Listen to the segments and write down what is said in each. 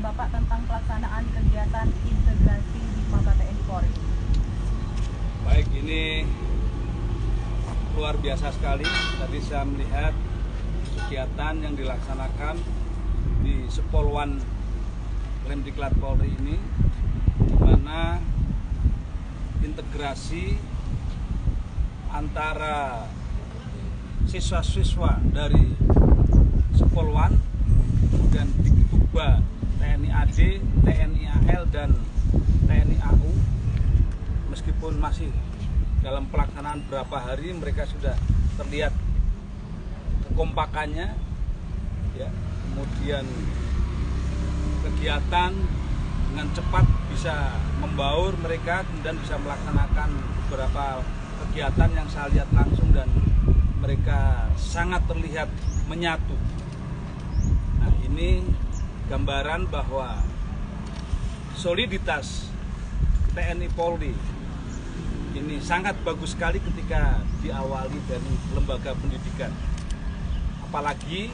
Bapak tentang pelaksanaan kegiatan integrasi di Maba TNI Polri. Baik, ini luar biasa sekali. Tadi saya melihat kegiatan yang dilaksanakan di Sepolwan Lemdiklat Polri ini, di mana integrasi antara siswa-siswa dari Sepolwan, kemudian Diktuba TNI AD, TNI AL, dan TNI AU, meskipun masih dalam pelaksanaan berapa hari, mereka sudah terlihat kekompakannya, ya. Kemudian kegiatan dengan cepat bisa membaur mereka, kemudian bisa melaksanakan beberapa kegiatan yang saya lihat langsung dan mereka sangat terlihat menyatu. Nah, ini gambaran bahwa soliditas TNI Polri ini sangat bagus sekali ketika diawali dari lembaga pendidikan. Apalagi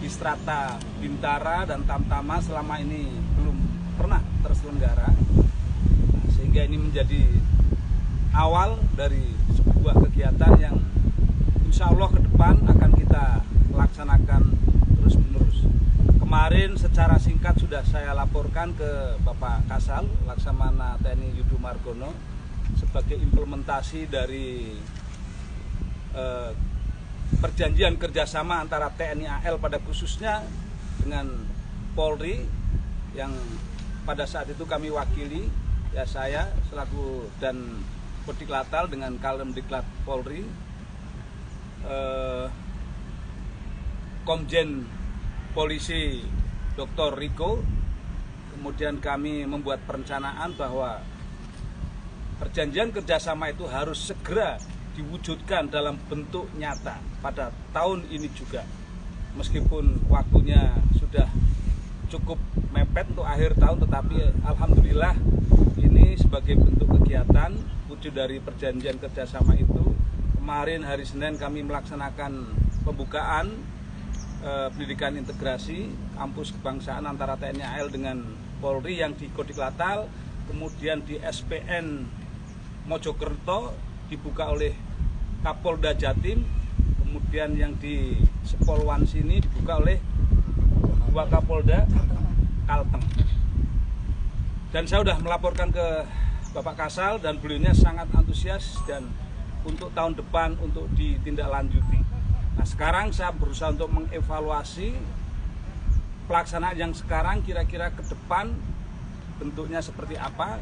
di strata Bintara dan Tamtama selama ini belum pernah terselenggara. Nah, sehingga ini menjadi awal dari sebuah kegiatan yang insya Allah ke depan akan kita laksanakan terus-menerus. Kemarin secara singkat sudah saya laporkan ke Bapak Kasal, Laksamana TNI Yudo Margono, sebagai implementasi dari perjanjian kerjasama antara TNI AL pada khususnya dengan Polri, yang pada saat itu kami wakili, ya saya selaku dan Kodiklatal dengan Kalemdiklat Polri, Komjen Polisi Dr. Riko. Kemudian kami membuat perencanaan bahwa perjanjian kerjasama itu harus segera diwujudkan dalam bentuk nyata pada tahun ini juga. Meskipun waktunya sudah cukup mepet untuk akhir tahun, tetapi alhamdulillah ini sebagai bentuk kegiatan wujud dari perjanjian kerjasama itu. Kemarin hari Senin kami melaksanakan pembukaan pendidikan integrasi kampus kebangsaan antara TNI AL dengan Polri yang di Kodiklatal, kemudian di SPN Mojokerto dibuka oleh Kapolda Jatim, kemudian yang di Sepolwan sini dibuka oleh Wakapolda Kalteng. Dan saya sudah melaporkan ke Bapak Kasal dan beliaunya sangat antusias dan untuk tahun depan untuk ditindaklanjuti. Nah, sekarang saya berusaha untuk mengevaluasi pelaksanaan yang sekarang kira-kira ke depan bentuknya seperti apa.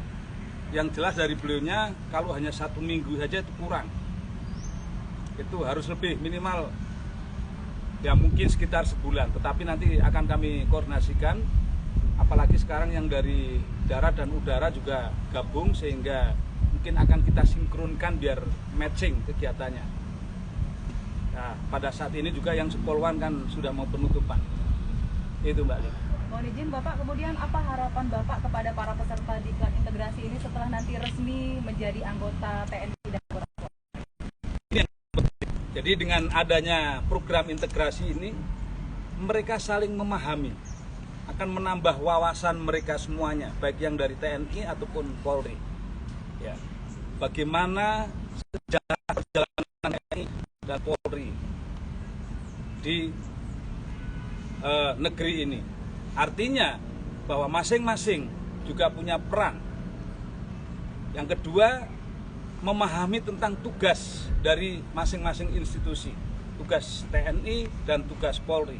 Yang jelas dari beliaunya kalau hanya 1 minggu saja itu kurang. Itu harus lebih, minimal ya mungkin sekitar sebulan. Tetapi nanti akan kami koordinasikan. Apalagi sekarang yang dari darat dan udara juga gabung, sehingga mungkin akan kita sinkronkan biar matching kegiatannya. Nah, pada saat ini juga yang Sepolwan kan sudah mau penutupan. Itu Mbak Lina. Mohon izin Bapak, kemudian apa harapan Bapak kepada para peserta diklat integrasi ini setelah nanti resmi menjadi anggota TNI dan anggota Polri? Jadi dengan adanya program integrasi ini, mereka saling memahami, akan menambah wawasan mereka semuanya, baik yang dari TNI ataupun Polri. Ya, bagaimana sejarah perjalanan TNI dan Polri di negeri ini. Artinya bahwa masing-masing juga punya peran. Yang kedua, memahami tentang tugas dari masing-masing institusi, tugas TNI dan tugas Polri,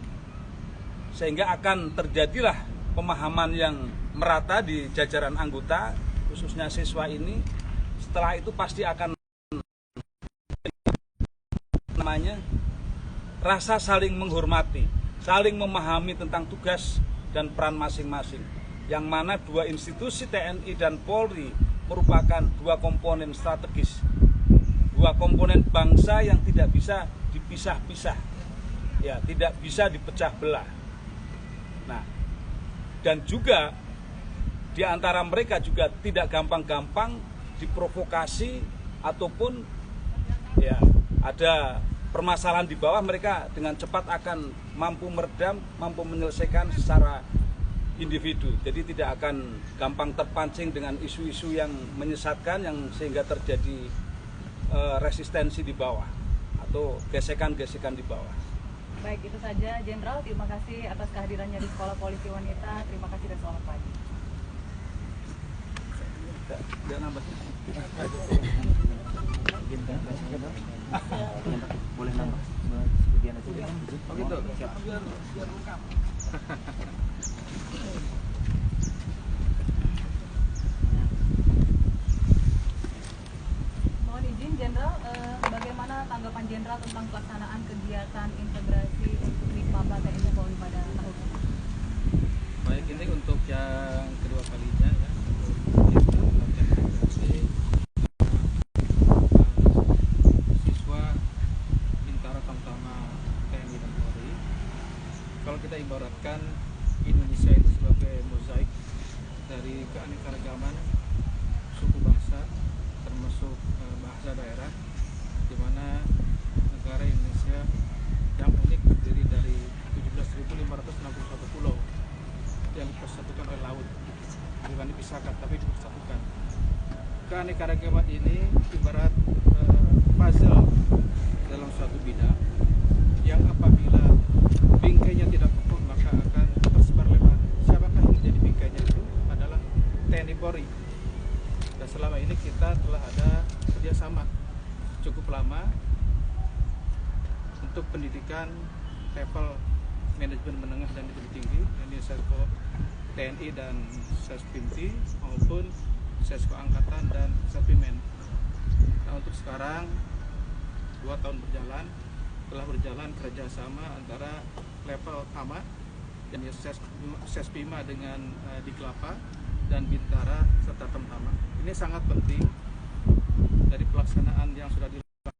sehingga akan terjadilah pemahaman yang merata di jajaran anggota, khususnya siswa ini. Setelah itu pasti akan rasa saling menghormati, saling memahami tentang tugas dan peran masing-masing, yang mana dua institusi TNI dan Polri merupakan dua komponen strategis, dua komponen bangsa yang tidak bisa dipisah-pisah, ya, tidak bisa dipecah belah. Nah, dan juga di antara mereka juga tidak gampang-gampang diprovokasi ataupun ya ada permasalahan di bawah, mereka dengan cepat akan mampu meredam, mampu menyelesaikan secara individu. Jadi tidak akan gampang terpancing dengan isu-isu yang menyesatkan yang sehingga terjadi resistensi di bawah atau gesekan-gesekan di bawah. Baik, itu saja Jenderal. Terima kasih atas kehadirannya di Sekolah Polisi Wanita. Terima kasih dan selamat pagi. Tidak nambah. Boleh nambah sebagian aja. Oh gitu. Biar lengkap. Mohon izin Jenderal, bagaimana tanggapan Jenderal tentang pelaksanaan kegiatan integrasi untuk Dikmaba TNI Polri pada tahun ini? Baik, ini untuk yang kedua kalinya ya, untuk kita melakukan integrasi siswa Bintara Tamtama TNI dan Polri. Kalau kita ibaratkan Indonesia itu sebagai mozaik dari keanekaragaman suku bangsa, termasuk bahasa daerah, di mana negara Indonesia yang unik terdiri dari 17.561 pulau yang dipersatukan oleh laut, bukan dipisahkan tapi dipersatukan. Keanekaragaman ini ibarat puzzle dalam suatu bidang yang apabila bingkainya tidak kokoh maka akan tersebar lebar. Siapakah yang menjadi bingkainya? Itu adalah TNI Polri. Dan selama ini kita telah ada kerjasama cukup lama untuk pendidikan level manajemen menengah dan lebih tinggi, ini Sesko TNI dan Sespinti maupun Sesko Angkatan dan Sepimen. Nah, untuk sekarang 2 tahun berjalan, telah berjalan kerjasama antara level AMA dan Sespima dengan Diklapa dan Bintara serta Tamtama. Ini sangat penting dari pelaksanaan yang sudah dilakukan.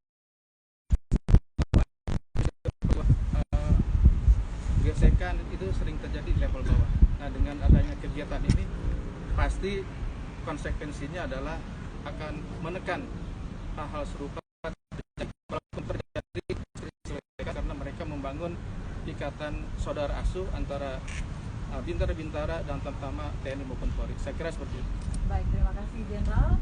Gesekan itu sering terjadi di level bawah. Nah, dengan adanya kegiatan ini pasti konsekuensinya adalah akan menekan hal-hal serupa terjadi karena mereka membangun ikatan saudara asuh antara Bintara-Bintara dan Tamtama TNI maupun Polri. Saya kira seperti itu. Baik, terima kasih Jenderal.